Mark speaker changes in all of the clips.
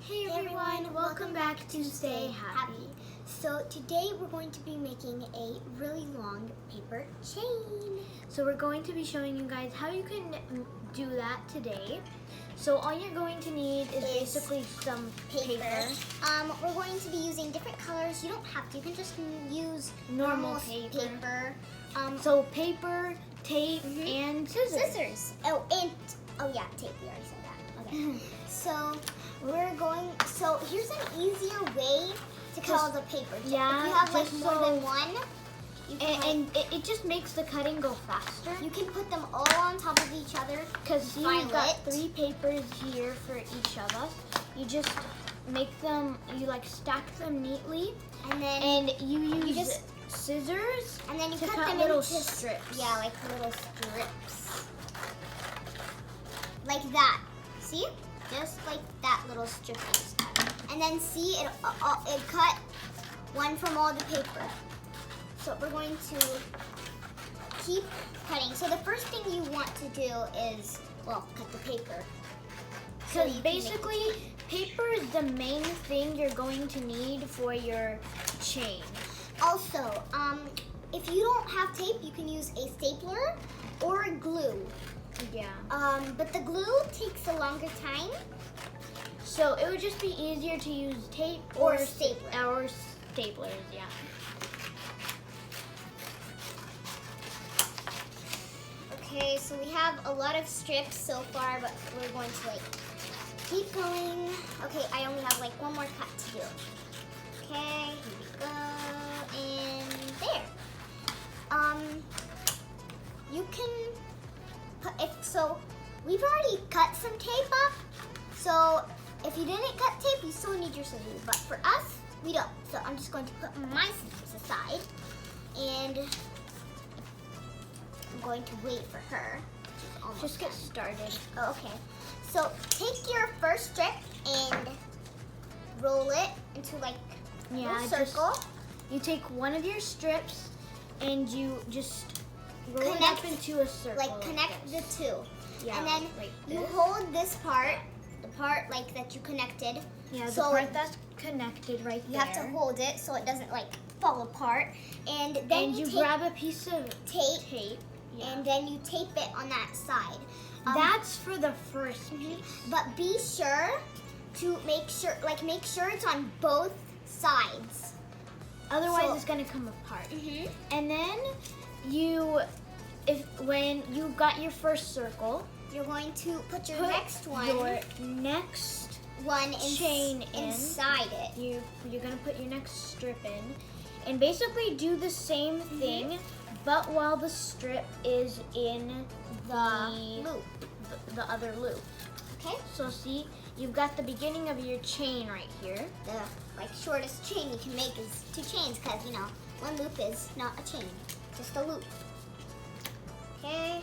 Speaker 1: Hey everyone, welcome back to Stay Happy.
Speaker 2: So today we're going to be making a really long paper chain.
Speaker 1: So we're going to be showing you guys how you can do that today. So all you're going to need is basically some paper.
Speaker 2: We're going to be using different colors. You don't have to. You can just use
Speaker 1: Normal
Speaker 2: paper.
Speaker 1: So paper, tape, and scissors.
Speaker 2: Oh yeah, tape. We already said that. Okay. So here's an easier way to cut all the paper.
Speaker 1: Yeah,
Speaker 2: if you have like more than one, you can
Speaker 1: it just makes the cutting go faster.
Speaker 2: You can put them all on top of each other.
Speaker 1: Because you've got 3 papers here for each of us. You just make them, you like stack them neatly, and you use scissors,
Speaker 2: and then you
Speaker 1: to
Speaker 2: cut them
Speaker 1: little
Speaker 2: into
Speaker 1: strips.
Speaker 2: Yeah, like little strips, like that. See, just like that little strip. And then see, it cut one from all the paper. So we're going to keep cutting. So the first thing you want to do is, well, cut the paper.
Speaker 1: Because basically, paper is the main thing you're going to need for your chain.
Speaker 2: Also, if you don't have tape, you can use a stapler or a glue.
Speaker 1: Yeah.
Speaker 2: But the glue takes a longer time.
Speaker 1: So it would just be easier to use tape
Speaker 2: or stapler.
Speaker 1: Or staplers, yeah.
Speaker 2: Okay, so we have a lot of strips so far, but we're going to keep going. Okay, I only have one more cut to do. Okay, here we go, and there. You can put, we've already cut some tape up, so if you didn't cut tape, you still need your scissors, but for us, we don't. So I'm just going to put my scissors aside, and I'm going to wait for her.
Speaker 1: Just get started.
Speaker 2: Oh, okay. So take your first strip and roll it into a circle.
Speaker 1: You take one of your strips and you just roll it up into a circle.
Speaker 2: Connect the two.
Speaker 1: Yeah,
Speaker 2: and then you hold this part, the part that you connected.
Speaker 1: Yeah, the part that's connected right there.
Speaker 2: You have to hold it so it doesn't fall apart. And then
Speaker 1: you grab a piece of tape. Yeah.
Speaker 2: And then you tape it on that side.
Speaker 1: That's for the first piece.
Speaker 2: But be sure to make sure it's on both sides.
Speaker 1: Otherwise, it's gonna come apart. And then when you got your first circle,
Speaker 2: you're going to put your next one.
Speaker 1: Your next chain
Speaker 2: inside it.
Speaker 1: You're gonna put your next strip in, and basically do the same thing, but while the strip is in the
Speaker 2: loop,
Speaker 1: the other loop.
Speaker 2: Okay.
Speaker 1: So see, you've got the beginning of your chain right here.
Speaker 2: The shortest chain you can make is 2 chains, because one loop is not a chain, just a loop. Okay.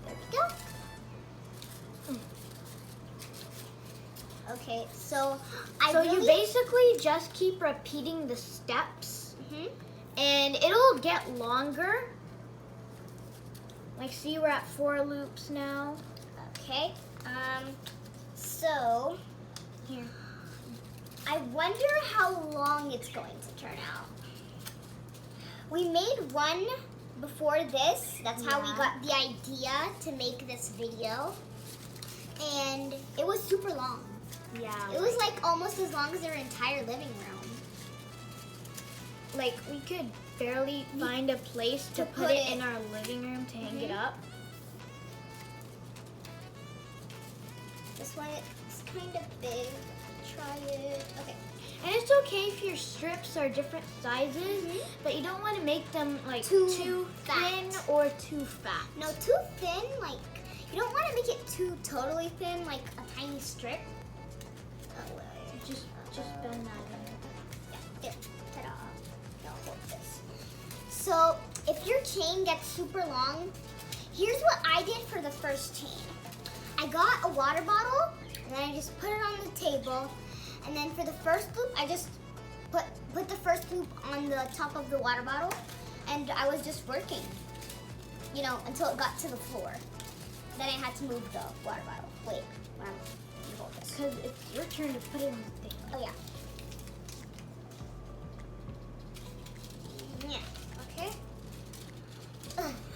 Speaker 2: There we go. Okay, so
Speaker 1: you basically just keep repeating the steps, and it'll get longer. See, we're at 4 loops now.
Speaker 2: Okay. So
Speaker 1: here,
Speaker 2: I wonder how long it's going to turn out. We made one before this. That's how we got the idea to make this video, and it was super long.
Speaker 1: Yeah.
Speaker 2: It was almost as long as our entire living room.
Speaker 1: We could barely find a place to put it in our living room to hang it up.
Speaker 2: This one is kind of big. Try it. Okay.
Speaker 1: And it's okay if your strips are different sizes, but you don't want to make them too thin or too fat.
Speaker 2: No, too thin. You don't want to make it too totally thin, like a tiny strip.
Speaker 1: Just bend that in.
Speaker 2: Yeah, there. Ta-da. Now hold this. So if your chain gets super long, here's what I did for the first chain. I got a water bottle, and then I just put it on the table. And then for the first loop, I just put the first loop on the top of the water bottle, and I was just working, until it got to the floor. Then I had to move the water bottle. Wait, let me hold this.
Speaker 1: Because it's your turn to put it in the thing.
Speaker 2: Oh, yeah. Yeah, okay.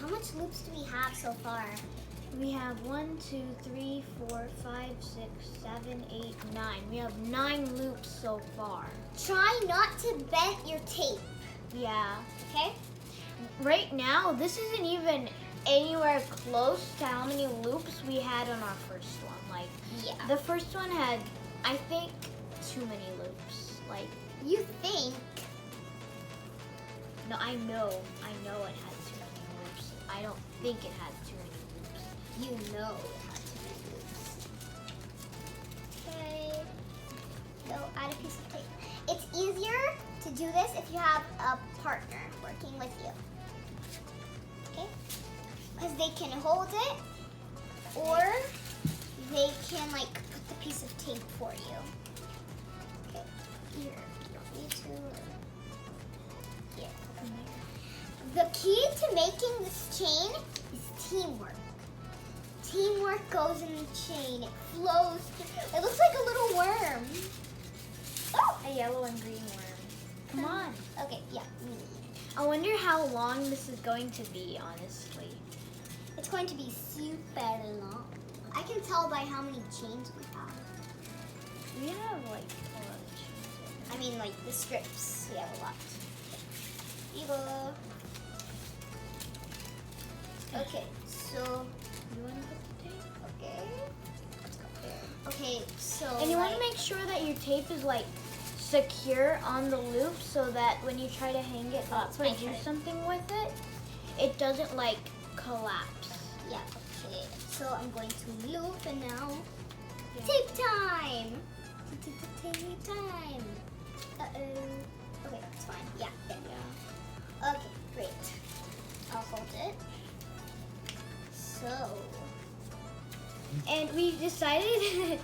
Speaker 2: How much loops do we have so far?
Speaker 1: We have 1, 2, 3, 4, 5, 6, 7, 8, 9. We have 9 loops so far.
Speaker 2: Try not to bend your tape,
Speaker 1: Yeah.
Speaker 2: okay?
Speaker 1: Right now, this isn't even anywhere close to how many loops we had on our first one. Like,
Speaker 2: Yeah.
Speaker 1: the first one had, I think, too many loops. Like,
Speaker 2: You think?
Speaker 1: no, I know it had too many loops. I don't think it had too many loops.
Speaker 2: You know it has to be loops. Okay. So add a piece of tape. It's easier to do this if you have a partner working with you. Okay? Because they can hold it or they can like put the piece of tape for you. Okay. Here. You don't need to. Here. The key to making this chain is teamwork. Teamwork goes in the chain. It flows. It looks like a little worm. Oh!
Speaker 1: A yellow and green worm. Come on.
Speaker 2: Okay, yeah.
Speaker 1: I wonder how long this is going to be, honestly.
Speaker 2: It's going to be super long. I can tell by how many chains we have.
Speaker 1: We have like a lot of chains.
Speaker 2: I mean, like the strips. We have a lot. Eva. Okay, so
Speaker 1: You want to put the tape?
Speaker 2: okay. Let's go there. Okay, so
Speaker 1: And you want to
Speaker 2: like-
Speaker 1: make sure that your tape is like secure on the loop so that when you try to hang it up or
Speaker 2: my
Speaker 1: do
Speaker 2: turn.
Speaker 1: something with it, it doesn't like collapse.
Speaker 2: Yeah, okay. So I'm going to loop and now
Speaker 1: Yeah.
Speaker 2: tape time. Tape time. Uh-oh. Okay, it's fine. Yeah, there.
Speaker 1: Yeah.
Speaker 2: Okay, great. I'll hold it. So,
Speaker 1: And we decided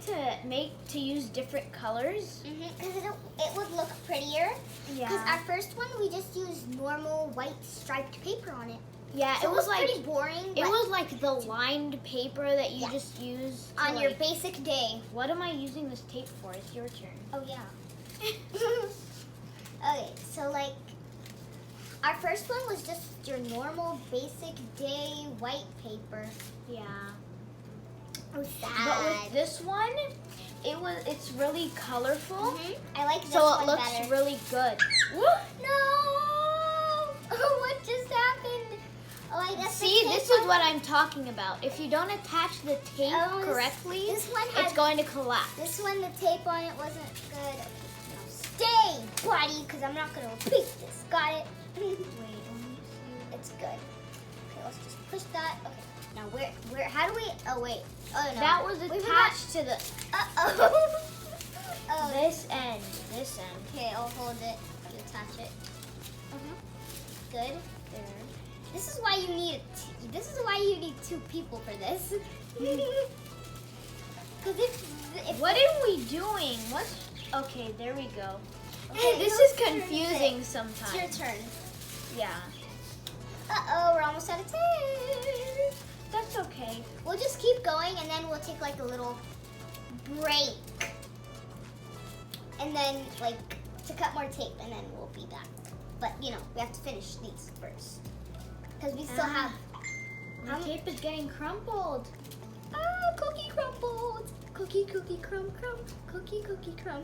Speaker 1: to use different colors.
Speaker 2: because it would look prettier. Because
Speaker 1: Yeah.
Speaker 2: our first one, we just used normal white striped paper on it.
Speaker 1: Yeah,
Speaker 2: So
Speaker 1: it was like
Speaker 2: pretty boring.
Speaker 1: it
Speaker 2: but
Speaker 1: was like the lined paper that you
Speaker 2: Yeah.
Speaker 1: just use to,
Speaker 2: on your
Speaker 1: like-
Speaker 2: basic day.
Speaker 1: What am I using this tape for? It's your turn.
Speaker 2: Oh yeah. Okay, so like our first one was just your normal basic day white paper.
Speaker 1: Yeah.
Speaker 2: Oh,
Speaker 1: But with this one, it's really colorful.
Speaker 2: I like this
Speaker 1: So
Speaker 2: one
Speaker 1: it looks
Speaker 2: better.
Speaker 1: really good.
Speaker 2: No! What just happened? Oh, I guess. the
Speaker 1: See,
Speaker 2: tape
Speaker 1: this is
Speaker 2: on-
Speaker 1: what I'm talking about. If you don't attach the tape
Speaker 2: Oh, this-
Speaker 1: correctly,
Speaker 2: this one
Speaker 1: it's
Speaker 2: has-
Speaker 1: going to collapse.
Speaker 2: This one, the tape on it wasn't good. Now stay, buddy, because I'm not gonna repeat this. Got it?
Speaker 1: Wait, let me see.
Speaker 2: It's good. Okay, let's just push that. Okay. Now where? How do we? Oh wait. Oh no.
Speaker 1: That was
Speaker 2: We forgot-
Speaker 1: attached to the
Speaker 2: Uh-oh. Oh.
Speaker 1: this end. This end.
Speaker 2: Okay, I'll hold it. You attach it. Good.
Speaker 1: There.
Speaker 2: This is why you need. This is why you need 2 people for this. Because if
Speaker 1: What are we doing? What's okay? There we go.
Speaker 2: Okay,
Speaker 1: this
Speaker 2: whose
Speaker 1: is
Speaker 2: turn is
Speaker 1: confusing
Speaker 2: it's
Speaker 1: sometimes.
Speaker 2: your turn.
Speaker 1: Yeah,
Speaker 2: Uh-oh, we're almost out of tape.
Speaker 1: that's okay.
Speaker 2: We'll just keep going and then we'll take like a little break. And then like to cut more tape and then we'll be back. But you know, we have to finish these first. Because we still have
Speaker 1: The tape is getting crumpled.
Speaker 2: cookie crumbled. Cookie crumb. Cookie crumb.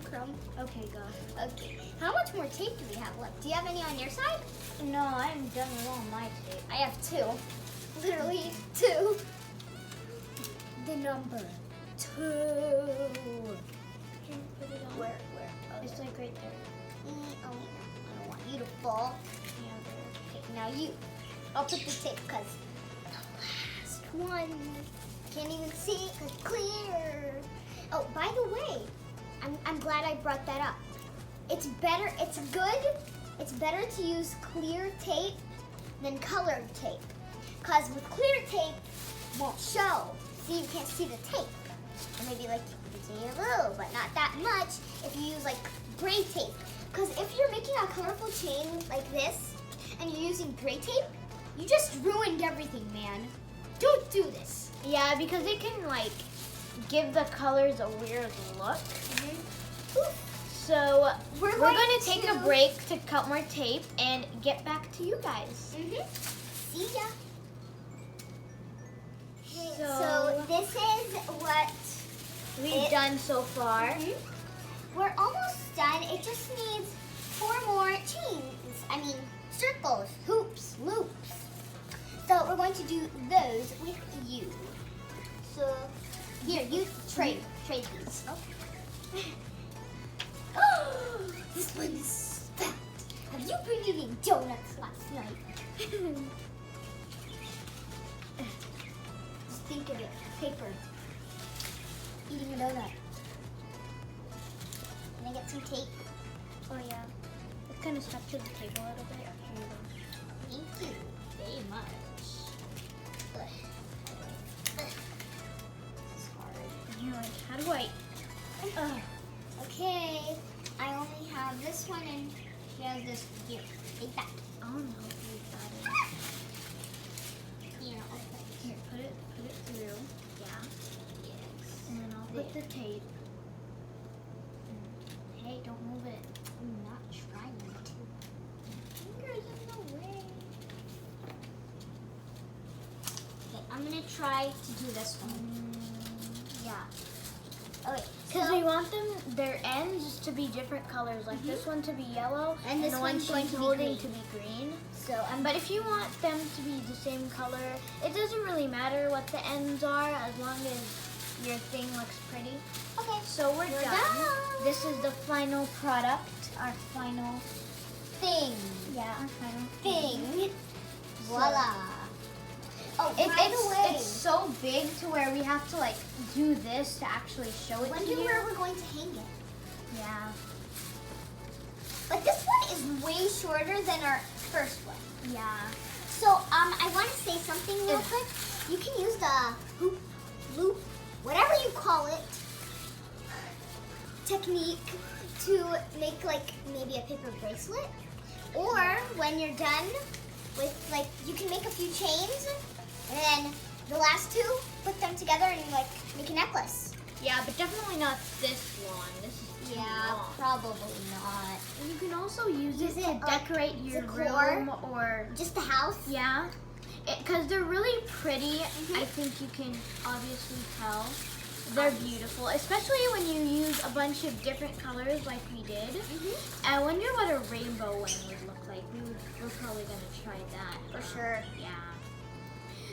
Speaker 1: Okay, go.
Speaker 2: Okay. How much more tape do we have left? Do you have any on your side?
Speaker 1: No, I'm done with all my tape.
Speaker 2: I have 2. Literally 2. The number 2.
Speaker 1: Can you put it on?
Speaker 2: Where? Oh,
Speaker 1: It's like right there.
Speaker 2: oh, wait, no. I don't want you to fall.
Speaker 1: Yeah, there.
Speaker 2: Okay, now you. I'll put the tape because the last one. Can't even see it because it's clear. Oh, by the way, I'm glad I brought that up. It's better, it's good, it's better to use clear tape than colored tape. Because with clear tape, it won't show. See, you can't see the tape. Or maybe like you can see a little, but not that much if you use like gray tape. Because if you're making a colorful chain like this and you're using gray tape, you just ruined everything, man. Don't do this.
Speaker 1: Yeah, because it can like give the colors a weird look. So we're going to take a break to cut more tape and get back to you guys.
Speaker 2: See ya.
Speaker 1: So
Speaker 2: this is what
Speaker 1: we've done so far.
Speaker 2: We're almost done. It just needs 4 more chains. I mean, circles, hoops, loops. So we're going to do those with you. So here, you trade these. Oh, this one's fat. Have you been eating donuts last night? Just think of it, paper. Eating a donut. Can I get some tape?
Speaker 1: Oh yeah, it's kind of stuck to the table a little bit. Here you go.
Speaker 2: Thank you very much. This is hard.
Speaker 1: And you're like, how do I?
Speaker 2: Okay, I only have this one and she has this here. Take that.
Speaker 1: Oh no, you got it.
Speaker 2: Here, I'll put it
Speaker 1: Here, put it through. Yeah.
Speaker 2: Yes.
Speaker 1: And then I'll put the tape. Hey, don't move it.
Speaker 2: I'm not trying to. Fingers in the way. Okay, I'm gonna try to do this one.
Speaker 1: Yeah.
Speaker 2: Okay,
Speaker 1: Because we want their ends to be different colors, like this one to be yellow
Speaker 2: And this
Speaker 1: the one
Speaker 2: one's
Speaker 1: she's
Speaker 2: going to be
Speaker 1: holding
Speaker 2: green.
Speaker 1: to be green.
Speaker 2: so
Speaker 1: But if you want them to be the same color, it doesn't really matter what the ends are as long as your thing looks pretty.
Speaker 2: okay.
Speaker 1: So we're done.
Speaker 2: done.
Speaker 1: This is the final product, our final
Speaker 2: Thing.
Speaker 1: Yeah, our final
Speaker 2: Thing. Voila. Oh,
Speaker 1: It,
Speaker 2: by the way,
Speaker 1: it's so big to where we have to like do this to actually show it to
Speaker 2: wonder
Speaker 1: you.
Speaker 2: where we're going to hang it.
Speaker 1: Yeah.
Speaker 2: But this one is way shorter than our first one.
Speaker 1: Yeah.
Speaker 2: So I want to say something real quick. You can use the hoop, loop, whatever you call it, technique to make like maybe a paper bracelet. Or when you're done with like, you can make a few chains and then the last 2, put them together and like make a necklace.
Speaker 1: Yeah, but definitely not this long. This is too long.
Speaker 2: probably not.
Speaker 1: And you can also use
Speaker 2: Use
Speaker 1: it
Speaker 2: it
Speaker 1: to
Speaker 2: like
Speaker 1: decorate your
Speaker 2: decor.
Speaker 1: room or
Speaker 2: Just the house.
Speaker 1: yeah, because they're really pretty. I think you can obviously tell they're beautiful, especially when you use a bunch of different colors like we did. I wonder what a rainbow one would look like. We're probably gonna try that
Speaker 2: For sure.
Speaker 1: Yeah.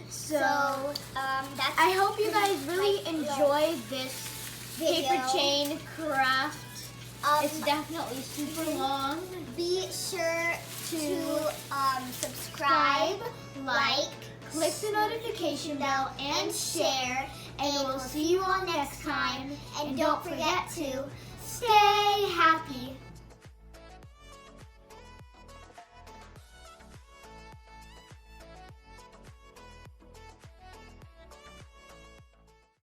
Speaker 2: So, that's
Speaker 1: I hope you guys really
Speaker 2: my
Speaker 1: enjoy this
Speaker 2: video.
Speaker 1: paper chain craft. It's
Speaker 2: Um,
Speaker 1: definitely super long.
Speaker 2: be sure to subscribe, like,
Speaker 1: click the notification bell, and share. And we'll see you all next time. And don't forget to stay happy.